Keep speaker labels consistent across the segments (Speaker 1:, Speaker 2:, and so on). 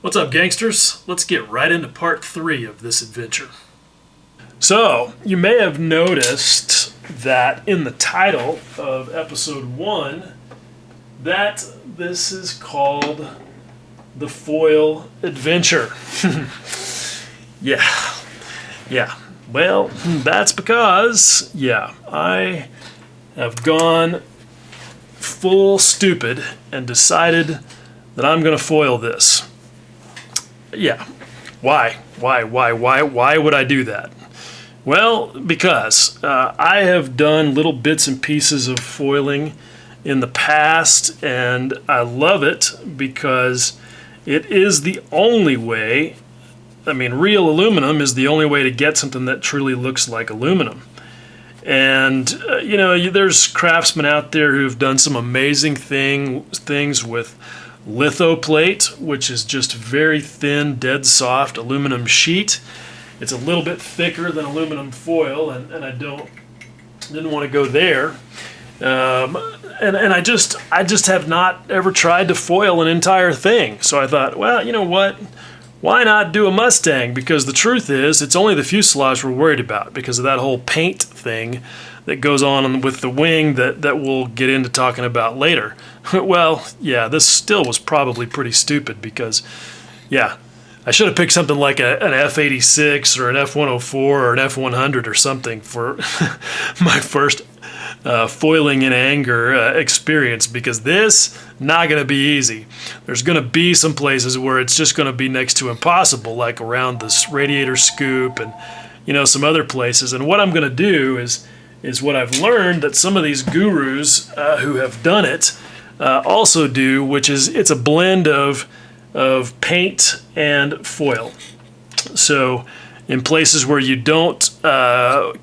Speaker 1: What's up, gangsters? Let's get right into part 3 of this adventure. So, you may have noticed that in the title of episode 1 that this is called the Foil Adventure. Yeah. Well, that's because, I have gone full stupid and decided that I'm going to foil this. Yeah. Why would I do that? Well, because I have done little bits and pieces of foiling in the past, and I love it because it is the only way. I mean, real aluminum is the only way to get something that truly looks like aluminum. And, there's craftsmen out there who've done some amazing things with lithoplate, which is just very thin, dead soft aluminum sheet. It's a little bit thicker than aluminum foil, and I didn't want to go there. And I just have not ever tried to foil an entire thing. So I thought, well, you know what? Why not do a Mustang? Because the truth is, it's only the fuselage we're worried about because of that whole paint thing that goes on with the wing that we'll get into talking about later. Well, yeah, this still was probably pretty stupid because, I should have picked something like an F86 or an F104 or an F100 or something for my first foiling in anger experience, because this not going to be easy. There's going to be some places where it's just going to be next to impossible, like around this radiator scoop and some other places. And what I'm going to do is what I've learned that some of these gurus who have done it also do, which is it's a blend of paint and foil. So in places where you don't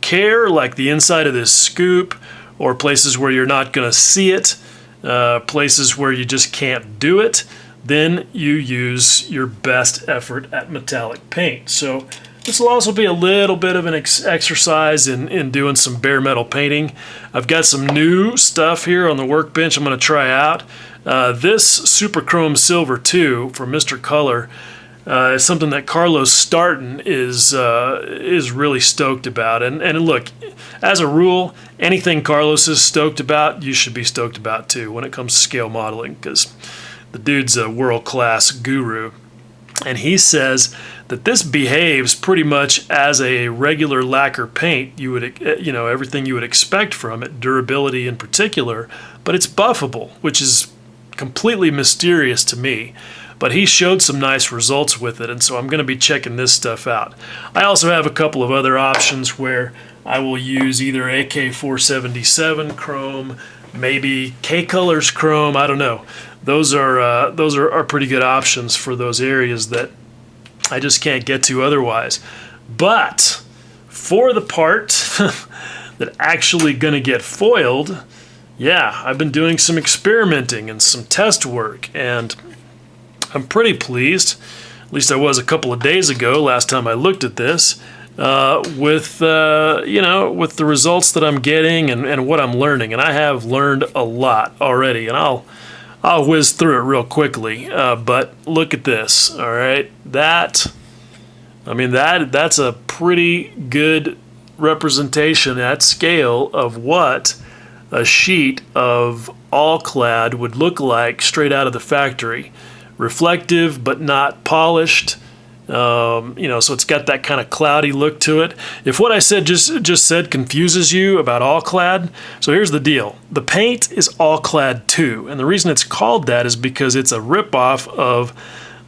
Speaker 1: care, like the inside of this scoop, or places where you're not going to see it, places where you just can't do it, then you use your best effort at metallic paint. So this will also be a little bit of an exercise in doing some bare metal painting. I've got some new stuff here on the workbench I'm going to try out. This Super Chrome Silver 2 from Mr. Color is something that Carlos Starton is really stoked about. And look, as a rule, anything Carlos is stoked about, you should be stoked about too when it comes to scale modeling, because the dude's a world-class guru. And he says that this behaves pretty much as a regular lacquer paint. You would, everything you would expect from it, durability in particular, but it's buffable, which is completely mysterious to me. But he showed some nice results with it, and so I'm going to be checking this stuff out. I also have a couple of other options where I will use either AK477 chrome, maybe K-Colors chrome, I don't know. Those are pretty good options for those areas that I just can't get to otherwise. But for the part that actually going to get foiled, I've been doing some experimenting and some test work, and I'm pretty pleased, at least I was a couple of days ago, last time I looked at this, with the results that I'm getting and what I'm learning. And I have learned a lot already, and I'll whiz through it real quickly. But look at this, all right? That's a pretty good representation at scale of what a sheet of all Clad would look like straight out of the factory. Reflective but not polished, so it's got that kind of cloudy look to it. If what I said just said confuses you about all Clad, so here's the deal: the paint is all Clad 2, and the reason it's called that is because it's a ripoff of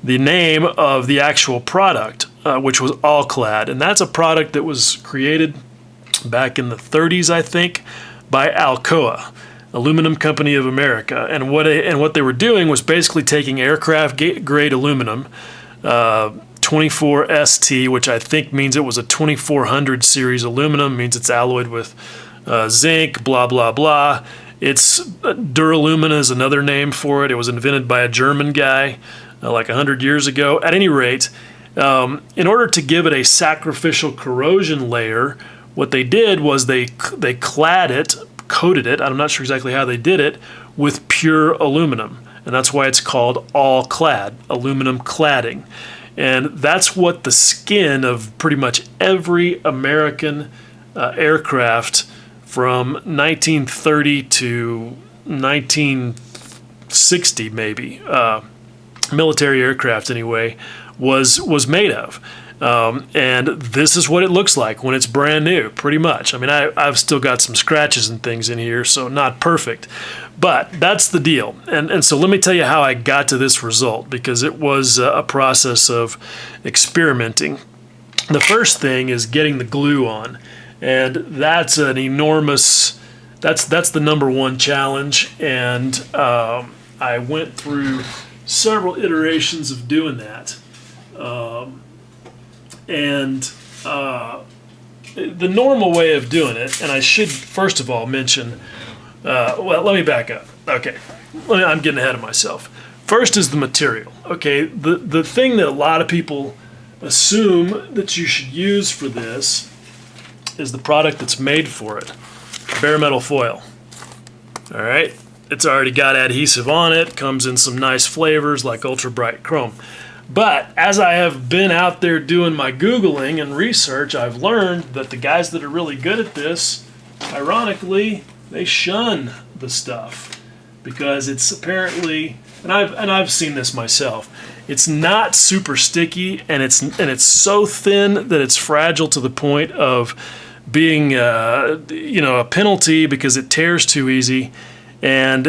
Speaker 1: the name of the actual product, which was all Clad, and that's a product that was created back in the 30s, I think, by Alcoa, Aluminum Company of America, and what they were doing was basically taking aircraft grade aluminum, 24ST, which I think means it was a 2400 series aluminum, means it's alloyed with zinc, blah blah blah. It's Duralumina is another name for it. It was invented by a German guy like 100 years ago. At any rate, in order to give it a sacrificial corrosion layer, what they did was they coated it, I'm not sure exactly how they did it, with pure aluminum. and that's why it's called all clad, aluminum cladding. And that's what the skin of pretty much every American aircraft from 1930 to 1960 maybe, military aircraft anyway, was made of. And this is what it looks like when it's brand new, pretty much. I mean, I've still got some scratches and things in here, so not perfect. But that's the deal. And so let me tell you how I got to this result, because it was a process of experimenting. The first thing is getting the glue on. And that's an enormous, that's the number one challenge. And I went through several iterations of doing that. The normal way of doing it, and I should first of all mention, well, let me back up. Okay, I'm getting ahead of myself. First is the material. Okay, the thing that a lot of people assume that you should use for this is the product that's made for it, bare metal foil. All right, it's already got adhesive on it, comes in some nice flavors like ultra bright chrome. But as I have been out there doing my Googling and research, I've learned that the guys that are really good at this, ironically, they shun the stuff because it's apparently, and I've seen this myself, it's not super sticky, and it's so thin that it's fragile to the point of being a penalty because it tears too easy, and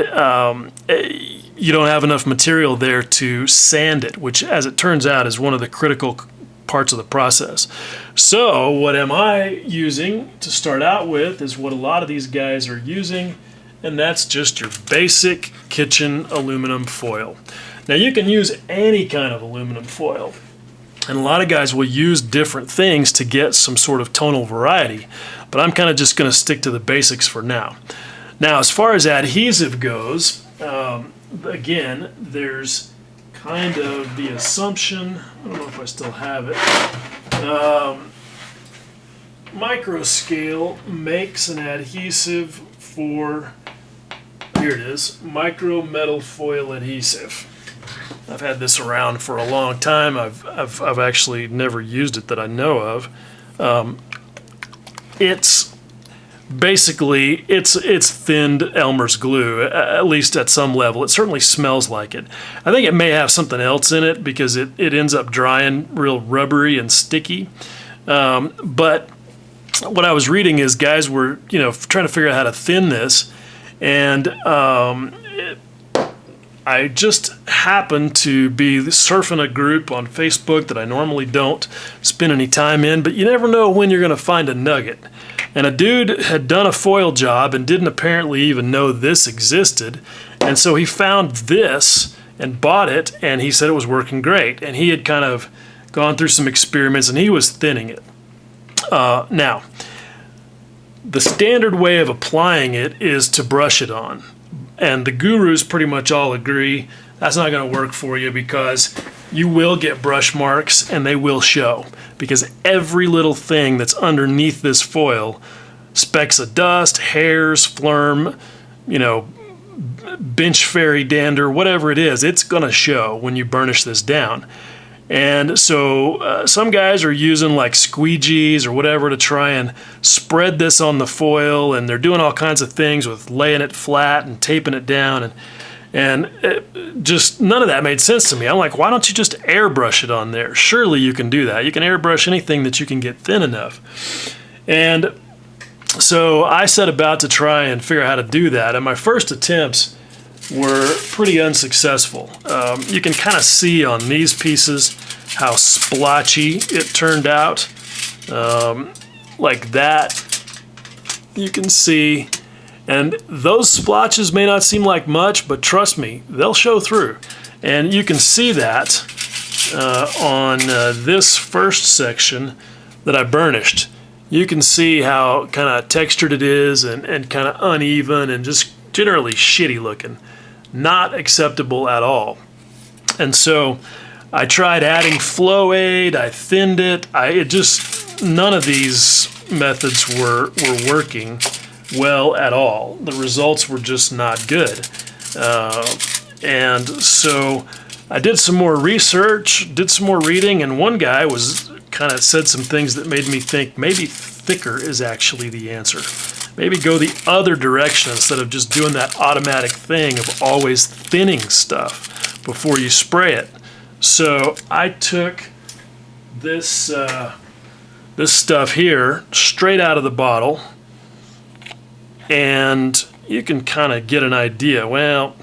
Speaker 1: you don't have enough material there to sand it, which, as it turns out, is one of the critical parts of the process. So what am I using to start out with is what a lot of these guys are using, and that's just your basic kitchen aluminum foil. Now, you can use any kind of aluminum foil, and a lot of guys will use different things to get some sort of tonal variety, but I'm kind of just going to stick to the basics for now. Now, as far as adhesive goes, again, there's kind of the assumption, I don't know if I still have it, Microscale makes an adhesive for, here it is, micro metal foil adhesive. I've had this around for a long time. I've actually never used it that I know of. It's basically, it's thinned Elmer's glue, at least at some level. It certainly smells like it. I think it may have something else in it because it ends up drying real rubbery and sticky. But what I was reading is guys were, trying to figure out how to thin this, and I just happened to be surfing a group on Facebook that I normally don't spend any time in, but you never know when you're going to find a nugget. And a dude had done a foil job and didn't apparently even know this existed. And so he found this and bought it, and he said it was working great. And he had kind of gone through some experiments, and he was thinning it. Now, the standard way of applying it is to brush it on. And the gurus pretty much all agree that's not going to work for you because you will get brush marks and they will show, because every little thing that's underneath this foil, specks of dust, hairs, phlegm, bench fairy dander, whatever it is, it's going to show when you burnish this down. And so some guys are using like squeegees or whatever to try and spread this on the foil, and they're doing all kinds of things with laying it flat and taping it down, and just none of that made sense to me. I'm like, why don't you just airbrush it on there? Surely you can do that. You can airbrush anything that you can get thin enough. And so I set about to try and figure out how to do that, and my first attempts were pretty unsuccessful. You can kind of see on these pieces how splotchy it turned out. Like that, you can see. And those splotches may not seem like much, but trust me, they'll show through. And you can see that on this first section that I burnished. You can see how kind of textured it is and kind of uneven and just generally shitty looking. Not acceptable at all. And so I tried adding flow aid, I thinned it, none of these methods were working well at all. The results were just not good. And so I did some more research, did some more reading, and one guy was kind of said some things that made me think maybe thicker is actually the answer. Maybe go the other direction instead of just doing that automatic thing of always thinning stuff before you spray it. So I took this this stuff here straight out of the bottle, and you can kind of get an idea. Well,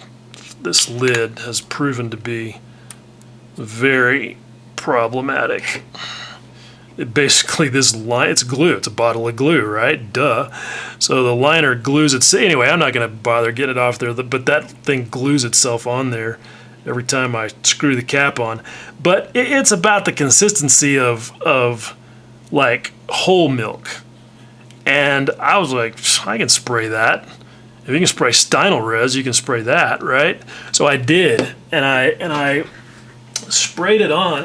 Speaker 1: this lid has proven to be very problematic. Basically, this line, it's glue. It's a bottle of glue, right? Duh. So the liner glues itself. Anyway, I'm not going to bother getting it off there, but that thing glues itself on there every time I screw the cap on. But it's about the consistency of like whole milk. And I was like, I can spray that. If you can spray Stynel Res, you can spray that, right? So I did, and I sprayed it on.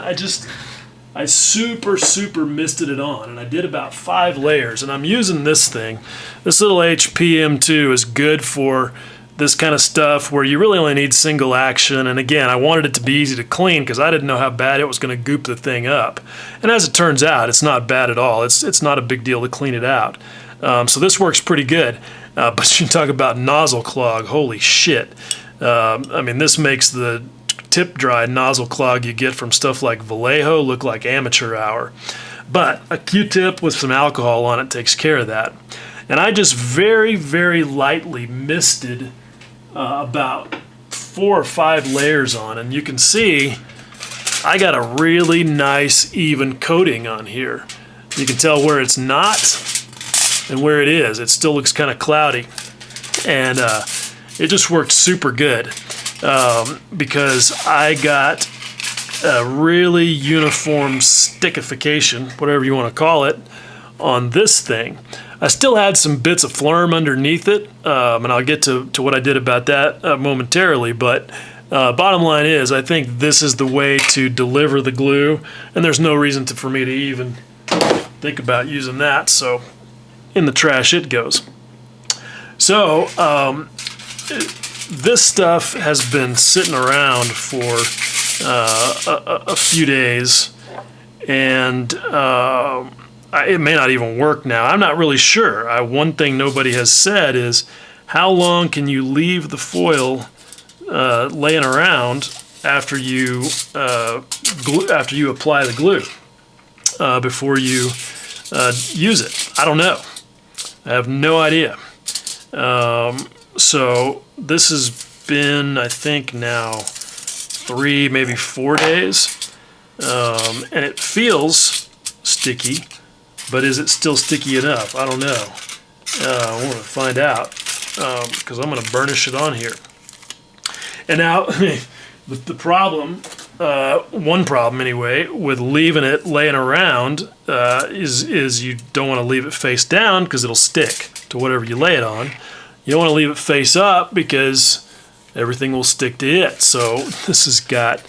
Speaker 1: I super misted it on, and I did about 5 layers. And I'm using this thing. This little ep293 is good for this kind of stuff where you really only need single action. And again, I wanted it to be easy to clean because I didn't know how bad it was going to goop the thing up. And as it turns out, it's not bad at all. It's not a big deal to clean it out. So this works pretty good. But you talk about nozzle clog, holy shit. I mean, this makes the tip dry nozzle clog you get from stuff like Vallejo look like amateur hour. But a Q-tip with some alcohol on it takes care of that. And I just very lightly misted about 4 or 5 layers on, and you can see I got a really nice even coating on here. You can tell where it's not and where it is. It still looks kind of cloudy, and it just worked super good because I got a really uniform stickification, whatever you want to call it, on this thing. I still had some bits of phlegm underneath it, and I'll get to what I did about that momentarily, but bottom line is I think this is the way to deliver the glue, and there's no reason for me to even think about using that, so in the trash it goes. So this stuff has been sitting around for a few days, and it may not even work now. I'm not really sure. One thing nobody has said is how long can you leave the foil laying around after you apply the glue before you use it. I don't know. I have no idea. So this has been, I think now 3, maybe 4 days, and it feels sticky. But is it still sticky enough? I don't know. I want to find out because I'm going to burnish it on here. And now the problem, one problem anyway, with leaving it laying around is you don't want to leave it face down because it'll stick to whatever you lay it on. You don't want to leave it face up because everything will stick to it. So this has got,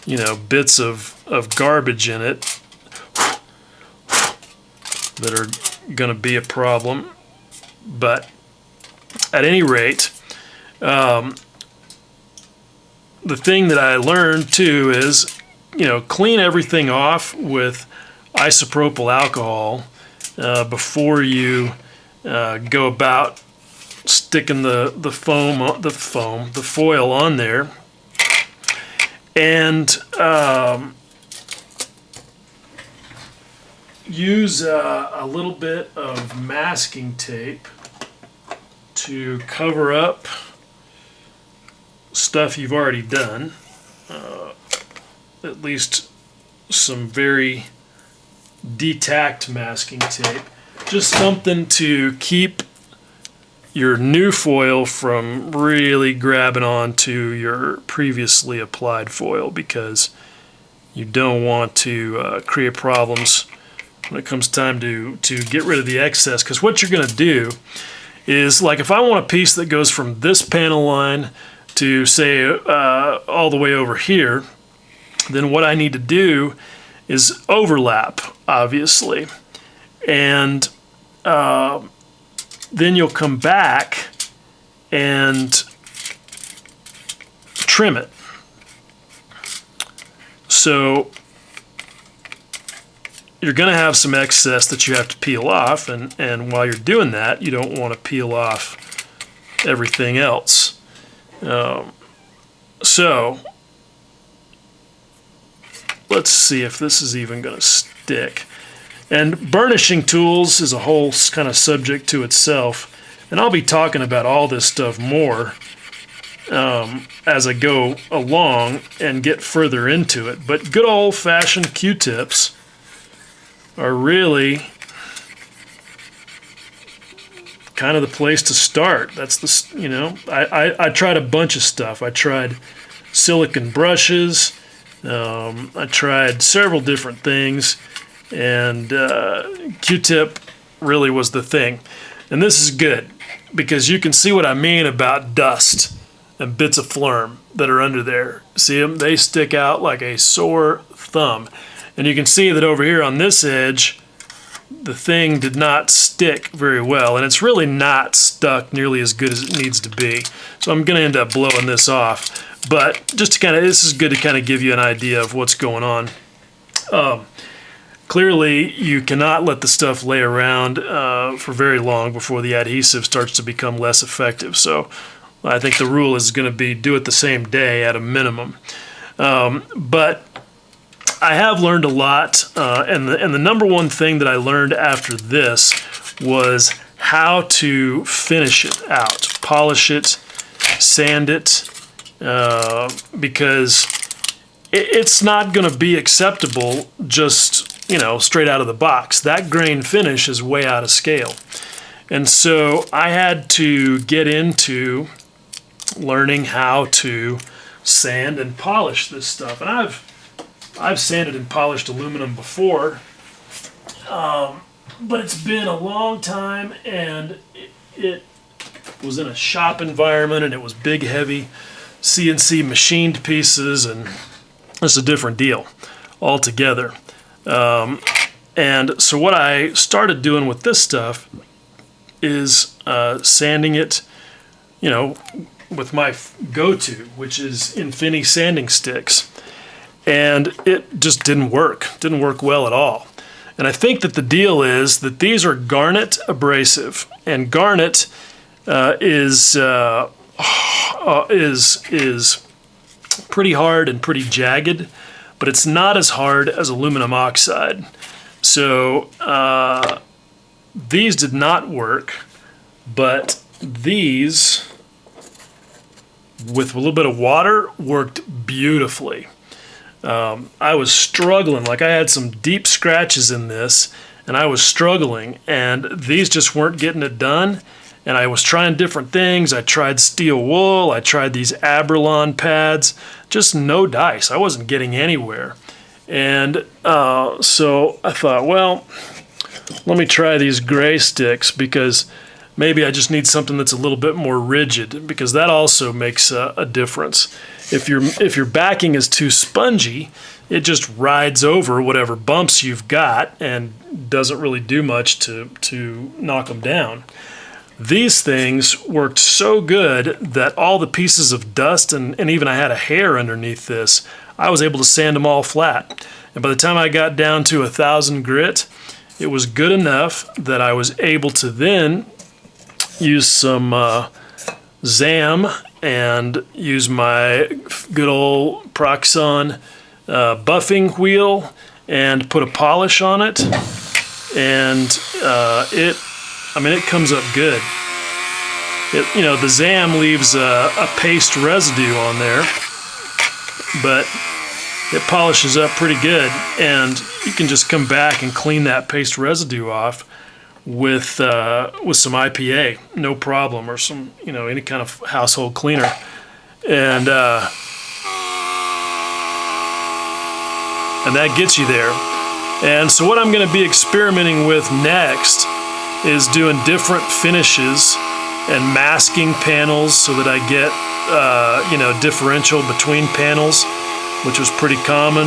Speaker 1: you know, bits of garbage in it that are going to be a problem. But at any rate, the thing that I learned too is, you know, clean everything off with isopropyl alcohol before you go about sticking the foil on there. And use a little bit of masking tape to cover up stuff you've already done. At least some very detacked masking tape. Just something to keep your new foil from really grabbing onto your previously applied foil, because you don't want to create problems when it comes time to get rid of the excess. Because what you're going to do is, like, if I want a piece that goes from this panel line to, say, all the way over here, then what I need to do is overlap, obviously. And then you'll come back and trim it. So you're going to have some excess that you have to peel off, and while you're doing that, you don't want to peel off everything else. So let's see if this is even going to stick. And burnishing tools is a whole kind of subject to itself, and I'll be talking about all this stuff more as I go along and get further into it. But good old-fashioned Q-tips are really kind of the place to start. That's the, you know, I tried a bunch of stuff. I tried silicone brushes. I tried several different things, and Q-tip really was the thing. And this is good because you can see what I mean about dust and bits of phlegm that are under there. See them? They stick out like a sore thumb. And you can see that over here on this edge, the thing did not stick very well, and it's really not stuck nearly as good as it needs to be. So I'm going to end up blowing this off. But just to kind of, this is good to kind of give you an idea of what's going on. Clearly, you cannot let the stuff lay around for very long before the adhesive starts to become less effective. So I think the rule is going to be do it the same day at a minimum. But I have learned a lot, and the number one thing that I learned after this was how to finish it out, polish it, sand it, because it's not going to be acceptable just, you know, straight out of the box. That grain finish is way out of scale. And so I had to get into learning how to sand and polish this stuff. And I've sanded and polished aluminum before, but it's been a long time, and it was in a shop environment, and it was big, heavy CNC machined pieces, and it's a different deal altogether. And so what I started doing with this stuff is sanding it, you know, with my go-to, which is Infinity sanding sticks. And it just didn't work well at all. And I think that the deal is that these are garnet abrasive, and garnet is pretty hard and pretty jagged, but it's not as hard as aluminum oxide. So these did not work, but these, with a little bit of water, worked beautifully. I was struggling, like I had some deep scratches in this, and I was struggling, and these just weren't getting it done. And I was trying different things. I tried steel wool, I tried these Abralon pads, just no dice. I wasn't getting anywhere. And so I thought, well, let me try these gray sticks, because maybe I just need something that's a little bit more rigid, because that also makes a difference. If your backing is too spongy, it just rides over whatever bumps you've got and doesn't really do much to knock them down. These things worked so good that all the pieces of dust, and even I had a hair underneath this, I was able to sand them all flat. And by the time I got down to 1,000 grit, it was good enough that I was able to then use some ZAM and use my good old Proxxon buffing wheel and put a polish on it. And it comes up good. The ZAM leaves a paste residue on there, but it polishes up pretty good, and you can just come back and clean that paste residue off with some IPA, no problem, or some any kind of household cleaner, and that gets you there. And so what I'm going to be experimenting with next is doing different finishes and masking panels so that I get differential between panels, which was pretty common.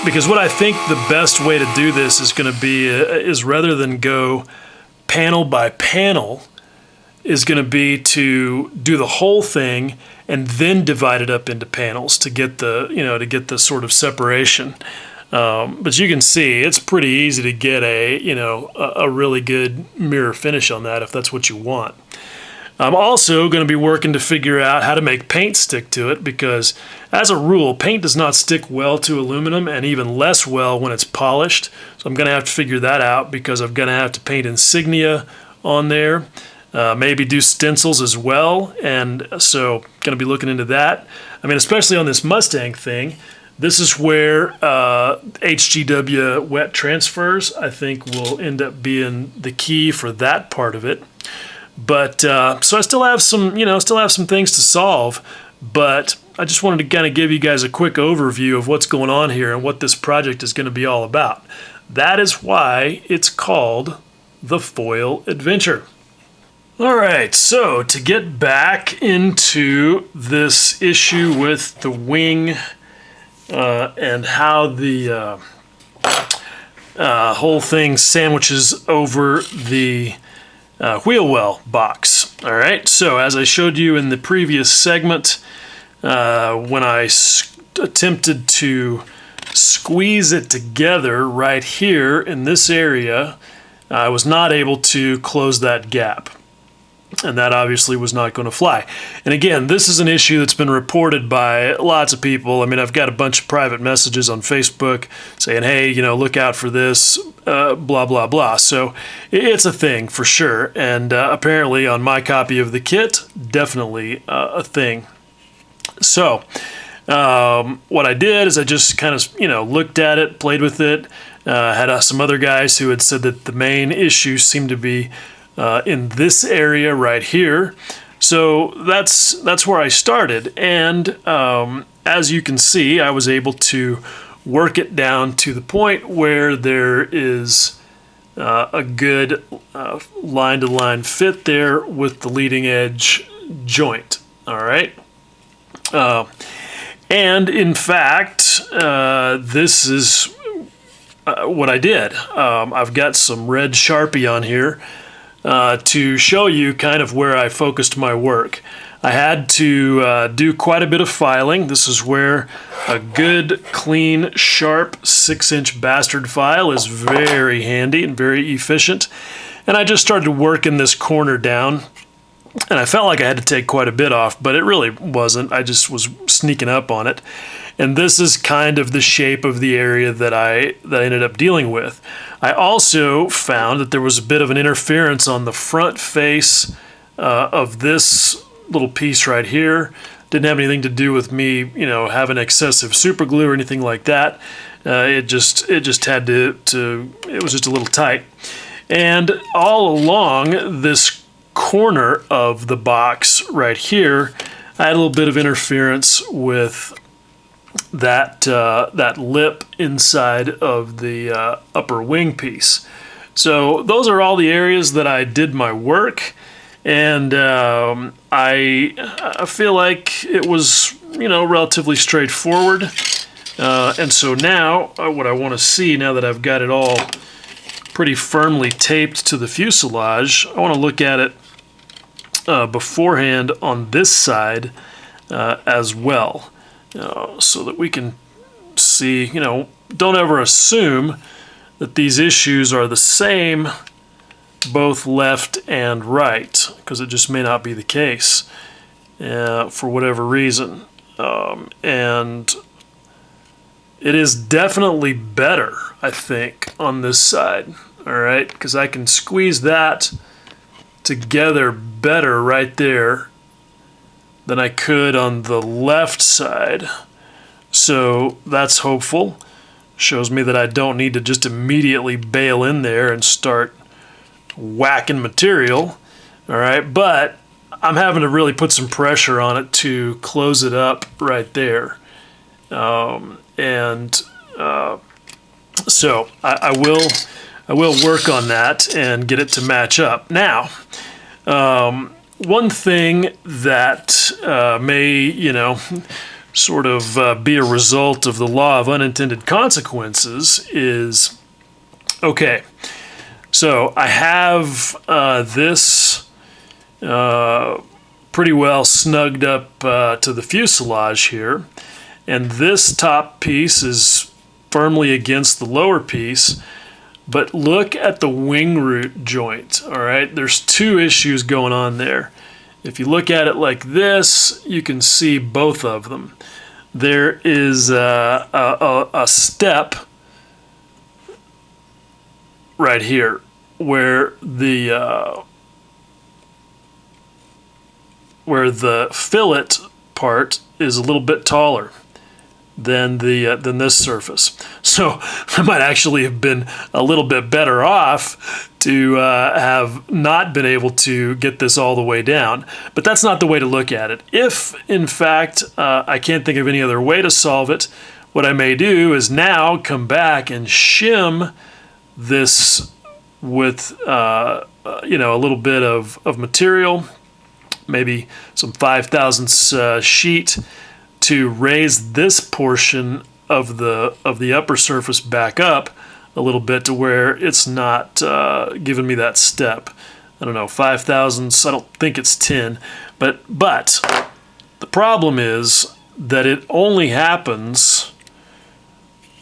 Speaker 1: Because what I think the best way to do this is going to be is rather than go panel by panel, is going to be to do the whole thing and then divide it up into panels to get the sort of separation. But you can see it's pretty easy to get a really good mirror finish on that if that's what you want. I'm also going to be working to figure out how to make paint stick to it, because as a rule, paint does not stick well to aluminum, and even less well when it's polished. So I'm going to have to figure that out, because I'm going to have to paint insignia on there, maybe do stencils as well, and so going to be looking into that. I mean, especially on this Mustang thing, this is where HGW wet transfers, I think, will end up being the key for that part of it. But so I still have some things to solve, but I just wanted to kind of give you guys a quick overview of what's going on here and what this project is going to be all about. That is why it's called the Foil Adventure. All right, so to get back into this issue with the wing and how the whole thing sandwiches over the wheel well box. All right, so as I showed you in the previous segment, when I attempted to squeeze it together right here in this area, I was not able to close that gap. And that obviously was not going to fly. And again, this is an issue that's been reported by lots of people. I mean, I've got a bunch of private messages on Facebook saying, hey, look out for this, blah, blah, blah. So it's a thing for sure. And apparently on my copy of the kit, definitely a thing. So what I did is I just kind of, looked at it, played with it, had some other guys who had said that the main issue seemed to be in this area right here. So that's where I started, and as you can see, I was able to work it down to the point where there is a good line-to-line fit there with the leading edge joint. All right, and in fact, this is what I did. I've got some red Sharpie on here to show you kind of where I focused my work. I had to do quite a bit of filing. This is where a good, clean, sharp 6-inch bastard file is very handy and very efficient. And I just started working this corner down, and I felt like I had to take quite a bit off, but it really wasn't. I just was sneaking up on it. And this is kind of the shape of the area that I ended up dealing with. I also found that there was a bit of an interference on the front face of this little piece right here. Didn't have anything to do with me, having excessive super glue or anything like that. It just had to. It was just a little tight. And all along this corner of the box right here, I had a little bit of interference with that lip inside of the upper wing piece. So those are all the areas that I did my work, and I feel like it was relatively straightforward. And so now what I want to see, now that I've got it all pretty firmly taped to the fuselage, I want to look at it beforehand on this side as well. So that we can see, don't ever assume that these issues are the same both left and right, because it just may not be the case for whatever reason. And it is definitely better, I think, on this side, all right, because I can squeeze that together better right there than I could on the left side. So that's hopeful. Shows me that I don't need to just immediately bail in there and start whacking material. All right, but I'm having to really put some pressure on it to close it up right there. So I will work on that and get it to match up. Now, one thing that may, sort of be a result of the law of unintended consequences is, okay, so I have this pretty well snugged up to the fuselage here. And this top piece is firmly against the lower piece. But look at the wing root joint, all right? There's two issues going on there. If you look at it like this, you can see both of them. There is a step right here where the fillet part is a little bit taller than this surface. So I might actually have been a little bit better off to have not been able to get this all the way down. But that's not the way to look at it. If, in fact, I can't think of any other way to solve it, what I may do is now come back and shim this with a little bit of material, maybe some 5/1000 sheet, to raise this portion of the upper surface back up a little bit to where it's not giving me that step. I don't know, 5/1000. I don't think it's 10, but the problem is that it only happens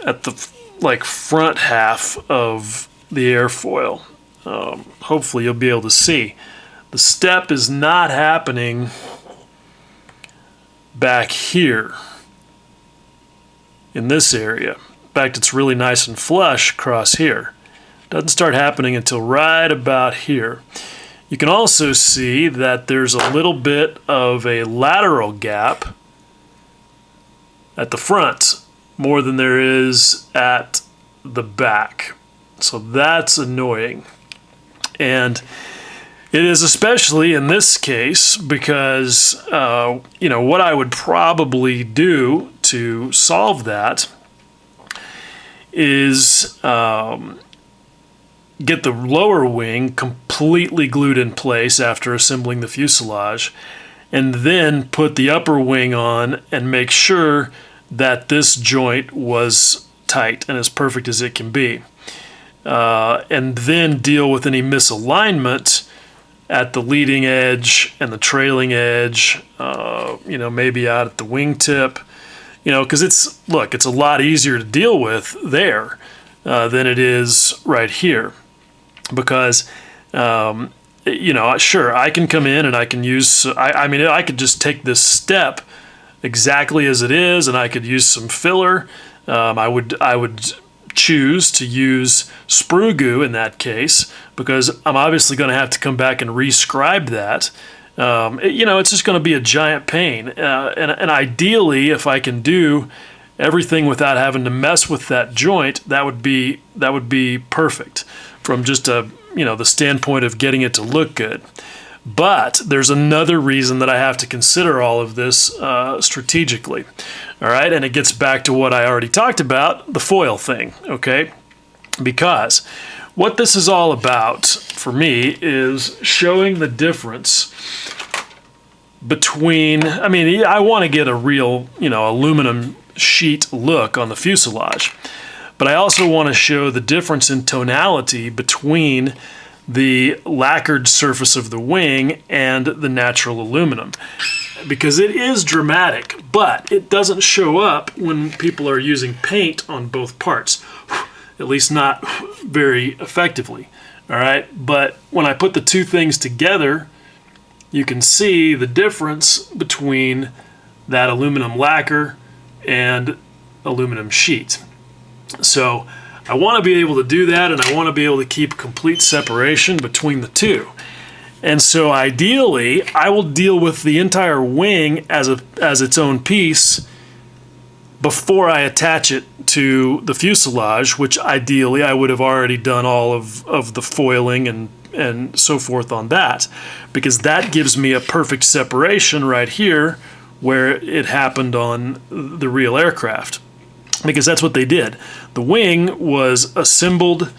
Speaker 1: at the front half of the airfoil. Hopefully you'll be able to see. The step is not happening back here in this area. In fact, it's really nice and flush across here. Doesn't start happening until right about here. You can also see that there's a little bit of a lateral gap at the front, more than there is at the back. So that's annoying. And it is especially in this case because, what I would probably do to solve that is get the lower wing completely glued in place after assembling the fuselage, and then put the upper wing on and make sure that this joint was tight and as perfect as it can be. And then deal with any misalignment at the leading edge and the trailing edge, maybe out at the wingtip, because it's a lot easier to deal with there than it is right here. Because, sure, I can come in and I can use, I could just take this step exactly as it is and I could use some filler. I would choose to use sprue goo in that case, because I'm obviously going to have to come back and rescribe that. It's just going to be a giant pain. And ideally, if I can do everything without having to mess with that joint, that would be perfect from just the standpoint of getting it to look good. But there's another reason that I have to consider all of this strategically. All right, and it gets back to what I already talked about, the foil thing, okay? Because what this is all about for me is showing the difference between, I want to get a real, aluminum sheet look on the fuselage, but I also want to show the difference in tonality between the lacquered surface of the wing and the natural aluminum, because it is dramatic, but it doesn't show up when people are using paint on both parts, at least not very effectively. All right, but when I put the two things together, you can see the difference between that aluminum lacquer and aluminum sheet. So I want to be able to do that, and I want to be able to keep complete separation between the two. And so ideally, I will deal with the entire wing as its own piece before I attach it to the fuselage, which ideally I would have already done all of the foiling and so forth on that, because that gives me a perfect separation right here where it happened on the real aircraft, because that's what they did. The wing was assembled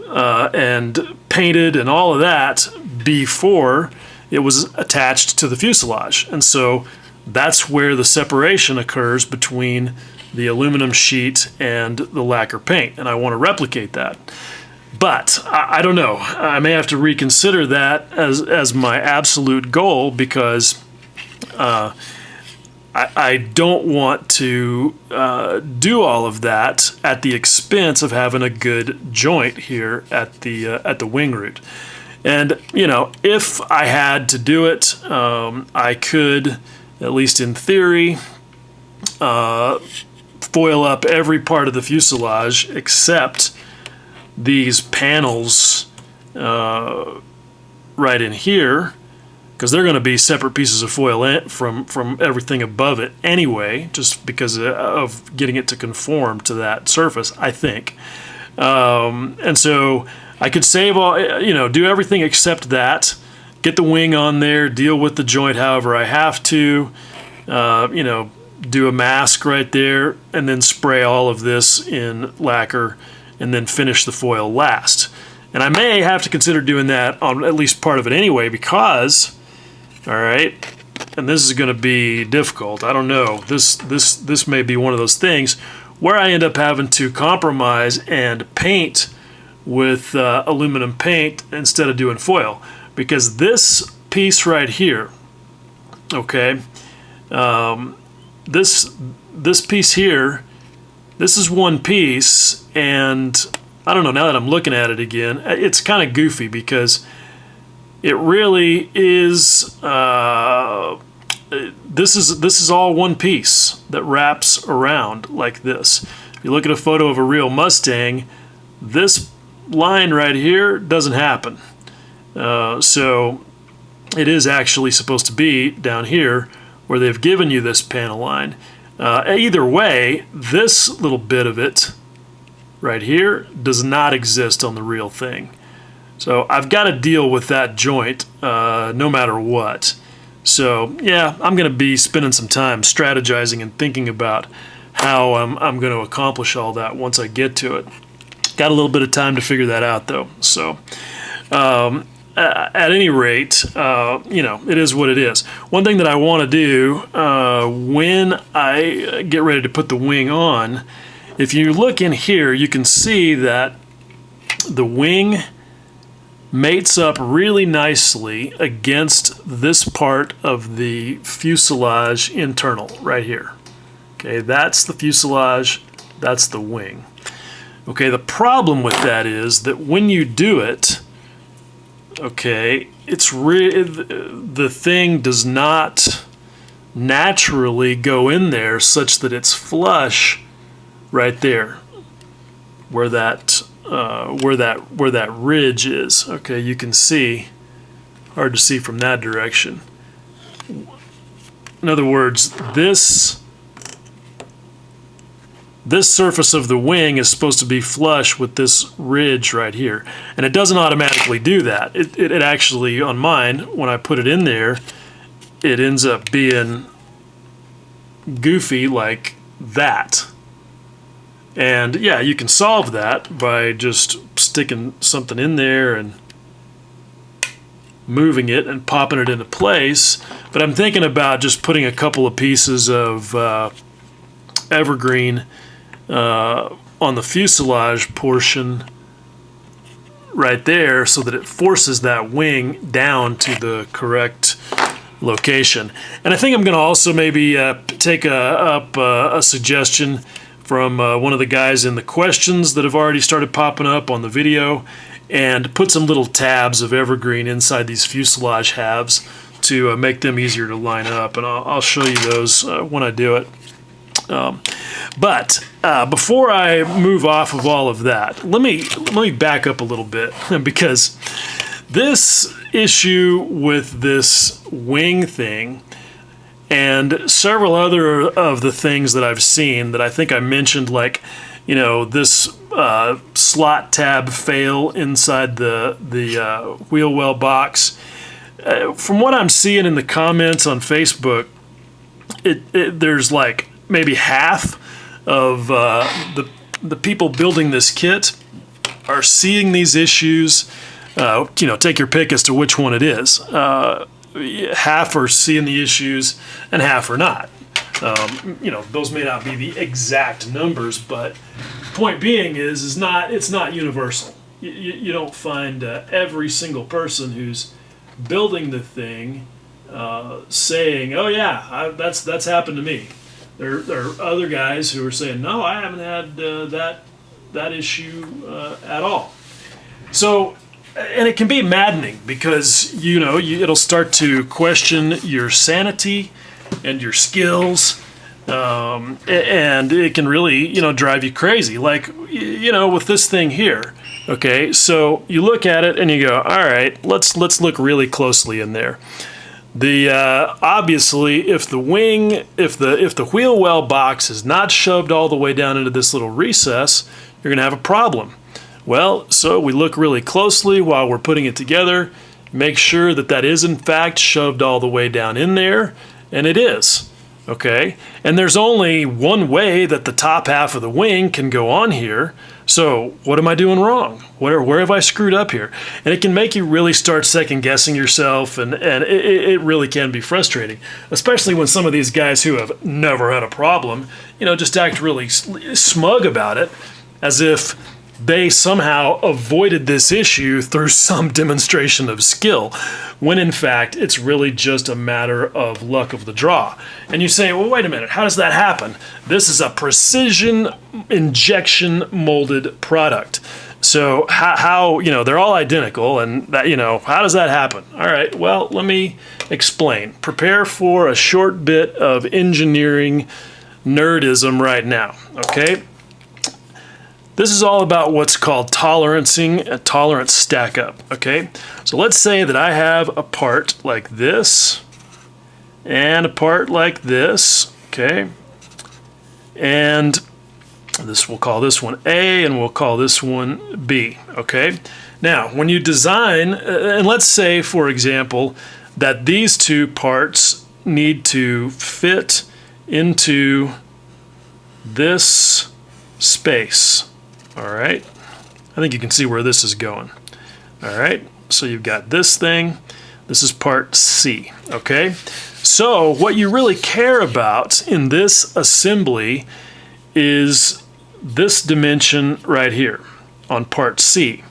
Speaker 1: and painted and all of that before it was attached to the fuselage. And so that's where the separation occurs between the aluminum sheet and the lacquer paint, and I want to replicate that. But I don't know. I may have to reconsider that as my absolute goal, because I don't want to do all of that at the expense of having a good joint here at the wing root. And if I had to do it, I could, at least in theory, foil up every part of the fuselage except these panels right in here, because they're going to be separate pieces of foil from everything above it anyway, just because of getting it to conform to that surface, I think. And so I could save all, do everything except that, get the wing on there, deal with the joint however I have to, do a mask right there, and then spray all of this in lacquer, and then finish the foil last. And I may have to consider doing that on at least part of it anyway, because, all right, and this is going to be difficult. I don't know. This may be one of those things where I end up having to compromise and paint with aluminum paint instead of doing foil, because this piece right here, okay, this piece here, this is one piece, and I don't know, now that I'm looking at it again, it's kind of goofy because it really is, this is all one piece that wraps around like this. If you look at a photo of a real Mustang, this line right here doesn't happen. So it is actually supposed to be down here where they've given you this panel line. Either way, this little bit of it right here does not exist on the real thing. So I've got to deal with that joint no matter what. So yeah, I'm going to be spending some time strategizing and thinking about how I'm going to accomplish all that once I get to it. Got a little bit of time to figure that out though. So at any rate, it is what it is. One thing that I want to do when I get ready to put the wing on, if you look in here, you can see that the wing mates up really nicely against this part of the fuselage internal right here. Okay, that's the fuselage, that's the wing. Okay, the problem with that is that when you do it, okay, the thing does not naturally go in there such that it's flush right there where that ridge is. Okay, you can see, hard to see from that direction. In other words, this surface of the wing is supposed to be flush with this ridge right here, and it doesn't automatically do that. It actually, on mine, when I put it in there, it ends up being goofy like that. And yeah, you can solve that by just sticking something in there and moving it and popping it into place. But I'm thinking about just putting a couple of pieces of evergreen on the fuselage portion right there so that it forces that wing down to the correct location. And I think I'm going to also maybe take up a suggestion from one of the guys in the questions that have already started popping up on the video, and put some little tabs of evergreen inside these fuselage halves to make them easier to line up, and I'll show you those when I do it. But before I move off of all of that, let me back up a little bit, because this issue with this wing thing and several other of the things that I've seen that I think I mentioned, like, this slot tab fail inside the wheel well box. From what I'm seeing in the comments on Facebook, there's like maybe half of the people building this kit are seeing these issues. Take your pick as to which one it is. Half are seeing the issues and half are not. Those may not be the exact numbers, but point being it's not universal. you don't find every single person who's building the thing saying, "Oh yeah, that's happened to me." There are other guys who are saying, "No, I haven't had that issue at all." So, and it can be maddening because it'll start to question your sanity and your skills, and it can really drive you crazy. Like with this thing here. Okay, so you look at it and you go, all right, let's look really closely in there. The obviously, if the wheel well box is not shoved all the way down into this little recess, you're gonna have a problem. Well, so we look really closely while we're putting it together, make sure that is in fact shoved all the way down in there, and it is. Okay, and there's only one way that the top half of the wing can go on here. So what am I doing wrong? Where have I screwed up here? And it can make you really start second guessing yourself, and it really can be frustrating, especially when some of these guys who have never had a problem, just act really smug about it, as if they somehow avoided this issue through some demonstration of skill, when in fact it's really just a matter of luck of the draw. And you say, well, wait a minute, how does that happen? This is a precision injection molded product. So how they're all identical, and that how does that happen? All right, well, let me explain. Prepare for a short bit of engineering nerdism right now, okay? This is all about what's called tolerancing a tolerance stack up, okay? So let's say that I have a part like this and a part like this, okay? And we'll call this one A and we'll call this one B, okay? Now, when you design, and let's say, for example, that these two parts need to fit into this space. All right, I think you can see where this is going. All right, so you've got this thing. This is part C, okay? So what you really care about in this assembly is this dimension right here on part C.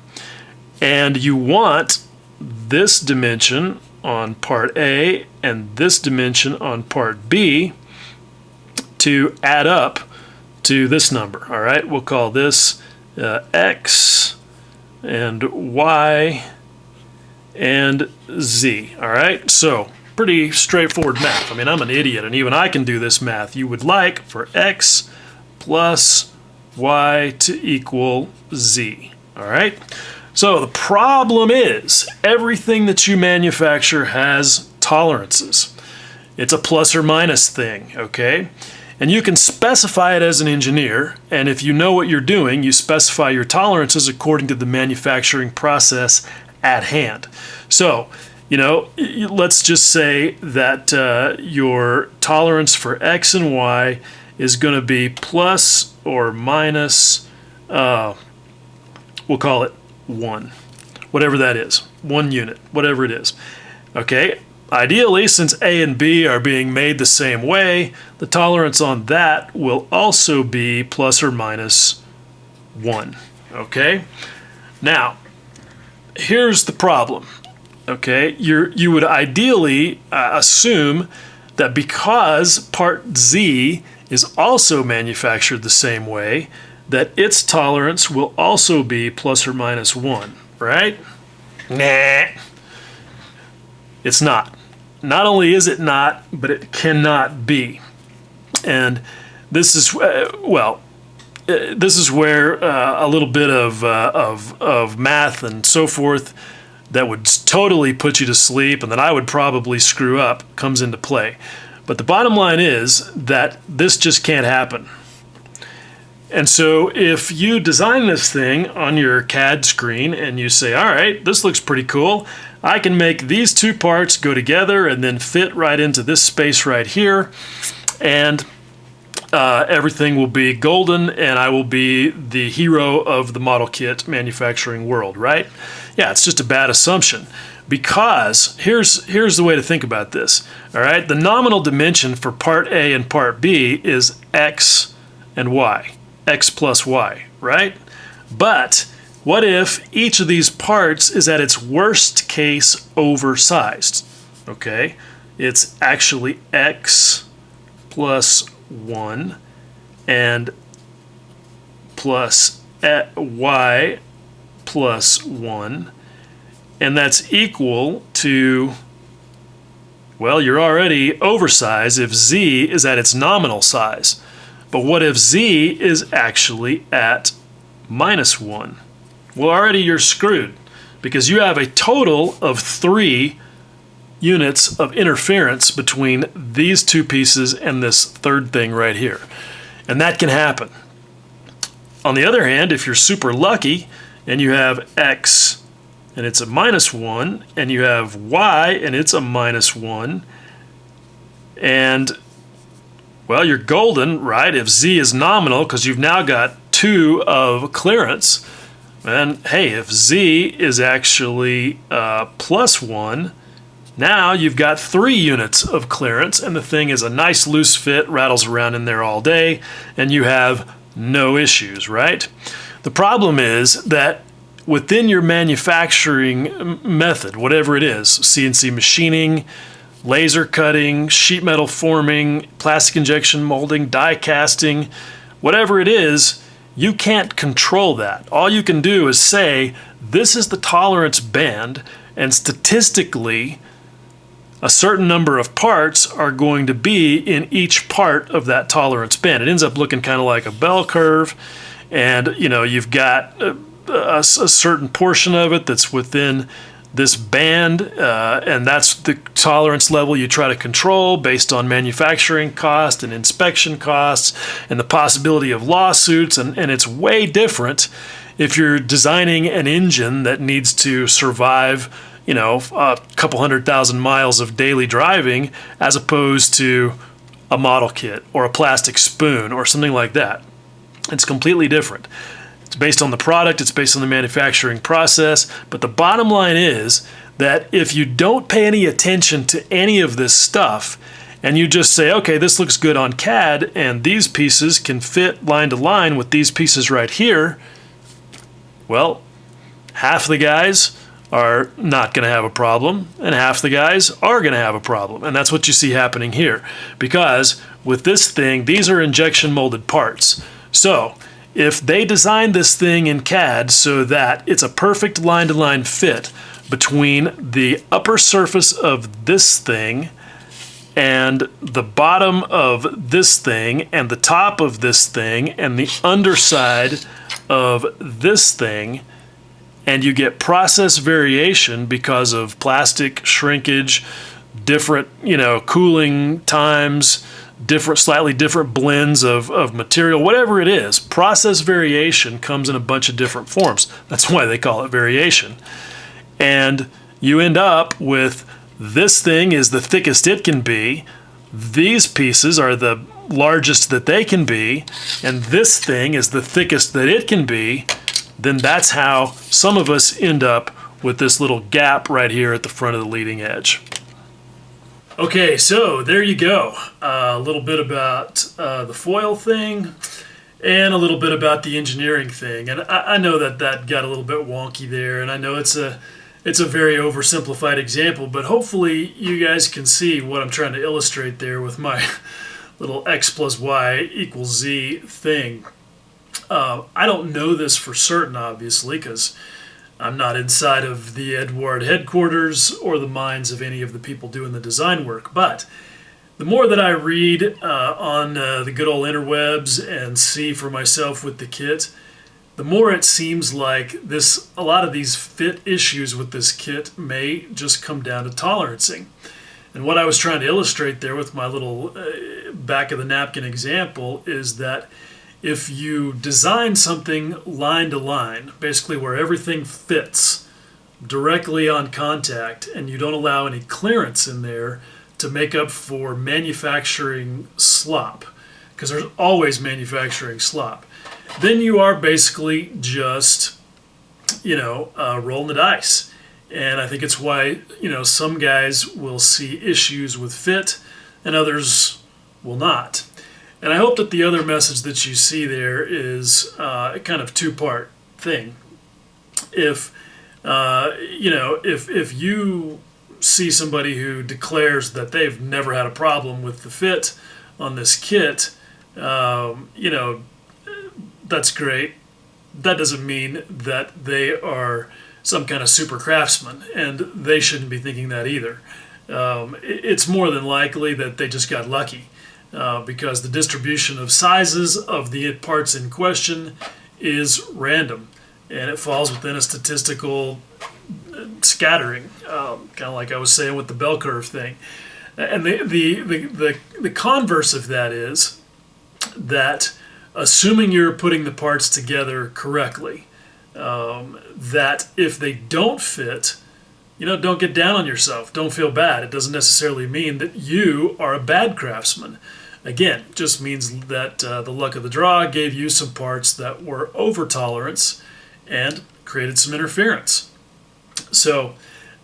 Speaker 1: And you want this dimension on part A and this dimension on part B to add up to this number, all right? We'll call this X and Y and Z, all right? So pretty straightforward math. I mean, I'm an idiot, and even I can do this math. You would like for X plus Y to equal Z, all right? So the problem is everything that you manufacture has tolerances. It's a plus or minus thing, okay? And you can specify it as an engineer, and if you know what you're doing, you specify your tolerances according to the manufacturing process at hand. So, let's just say that your tolerance for X and Y is going to be plus or minus, we'll call it 1, whatever that is, 1 unit, whatever it is. Okay, ideally, since A and B are being made the same way, the tolerance on that will also be plus or minus 1. Okay, now here's the problem. Okay, you would ideally assume that because part Z is also manufactured the same way, that its tolerance will also be plus or minus 1, right? Nah, it's not. Not only is it not, but it cannot be. And this is, this is where a little bit of math and so forth that would totally put you to sleep and that I would probably screw up comes into play. But the bottom line is that this just can't happen. And so if you design this thing on your CAD screen and you say, all right, this looks pretty cool, I can make these two parts go together and then fit right into this space right here, and everything will be golden and I will be the hero of the model kit manufacturing world, right? Yeah, it's just a bad assumption. Because here's the way to think about this. All right, the nominal dimension for part A and part B is X and Y, X plus Y, right? But what if each of these parts is at its worst case oversized? Okay, it's actually x plus 1 and plus y plus 1, and that's equal to, well, you're already oversized if z is at its nominal size. But what if z is actually at minus 1? Well, already you're screwed, because you have a total of 3 units of interference between these two pieces and this third thing right here. And that can happen. On the other hand, if you're super lucky and you have x and it's a minus 1, and you have y and it's a minus 1, and, well, you're golden, right? If z is nominal, because you've now got 2 of clearance, and hey, if z is actually plus 1, now you've got 3 units of clearance, and the thing is a nice loose fit, rattles around in there all day, and you have no issues, right? The problem is that within your manufacturing method, whatever it is, CNC machining, laser cutting, sheet metal forming, plastic injection molding, die casting, whatever it is, you can't control that. All you can do is say, this is the tolerance band, and statistically, a certain number of parts are going to be in each part of that tolerance band. It ends up looking kind of like a bell curve, and you've got a certain portion of it that's within this band, and that's the tolerance level you try to control based on manufacturing cost and inspection costs and the possibility of lawsuits, and it's way different if you're designing an engine that needs to survive a couple 100,000 miles of daily driving, as opposed to a model kit or a plastic spoon or something like that. It's completely different. It's based on the product, it's based on the manufacturing process, but the bottom line is that if you don't pay any attention to any of this stuff, and you just say, okay, this looks good on CAD, and these pieces can fit line to line with these pieces right here, well, half the guys are not going to have a problem, and half the guys are going to have a problem. And that's what you see happening here. Because with this thing, these are injection molded parts. So if they designed this thing in CAD so that it's a perfect line-to-line fit between the upper surface of this thing and the bottom of this thing and the top of this thing and the underside of this thing, and you get process variation because of plastic shrinkage, different, cooling times, slightly different blends of material, whatever it is, process variation comes in a bunch of different forms. That's why they call it variation. And you end up with this thing is the thickest it can be, these pieces are the largest that they can be, and this thing is the thickest that it can be. Then that's how some of us end up with this little gap right here at the front of the leading edge. Okay, so there you go. A little bit about the foil thing and a little bit about the engineering thing. And I know that got a little bit wonky there, and I know it's a very oversimplified example, but hopefully you guys can see what I'm trying to illustrate there with my little x plus y equals z thing. I don't know this for certain, obviously, because I'm not inside of the Eduard headquarters or the minds of any of the people doing the design work. But the more that I read on the good old interwebs and see for myself with the kit, the more it seems like a lot of these fit issues with this kit may just come down to tolerancing. And what I was trying to illustrate there with my little back of the napkin example is that if you design something line to line, basically where everything fits directly on contact and you don't allow any clearance in there to make up for manufacturing slop, because there's always manufacturing slop, then you are basically just, rolling the dice. And I think it's why, some guys will see issues with fit and others will not. And I hope that the other message that you see there is a kind of two-part thing. If if you see somebody who declares that they've never had a problem with the fit on this kit, that's great. That doesn't mean that they are some kind of super craftsman, and they shouldn't be thinking that either. It's more than likely that they just got lucky, because the distribution of sizes of the parts in question is random, and it falls within a statistical scattering, kind of like I was saying with the bell curve thing. And the converse of that is that, assuming you're putting the parts together correctly, that if they don't fit, don't get down on yourself. Don't feel bad. It doesn't necessarily mean that you are a bad craftsman. Again, it just means that the luck of the draw gave you some parts that were over tolerance and created some interference. So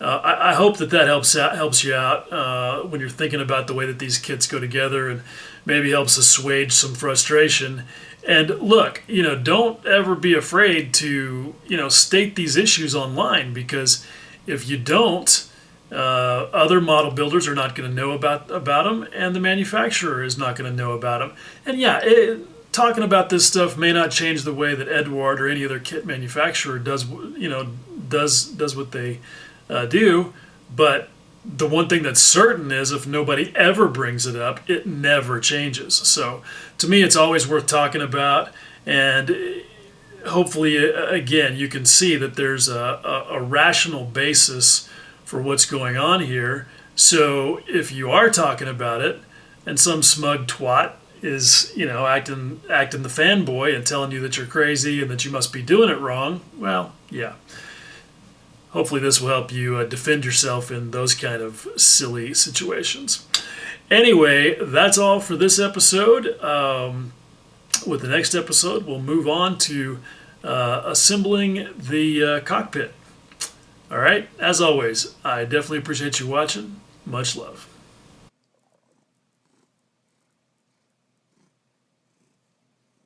Speaker 1: I hope that helps you out when you're thinking about the way that these kits go together, and maybe helps assuage some frustration. And look, don't ever be afraid to state these issues online, because if you don't, other model builders are not going to know about them, and the manufacturer is not going to know about them. And yeah, talking about this stuff may not change the way that Eduard or any other kit manufacturer does what they do, but the one thing that's certain is, if nobody ever brings it up, it never changes. So to me, it's always worth talking about, and hopefully, again, you can see that there's a rational basis for what's going on here. So if you are talking about it, and some smug twat is acting the fanboy and telling you that you're crazy and that you must be doing it wrong, well, yeah. Hopefully this will help you defend yourself in those kind of silly situations. Anyway, that's all for this episode. With the next episode, we'll move on to assembling the cockpit. All right, as always, I definitely appreciate you watching. Much love.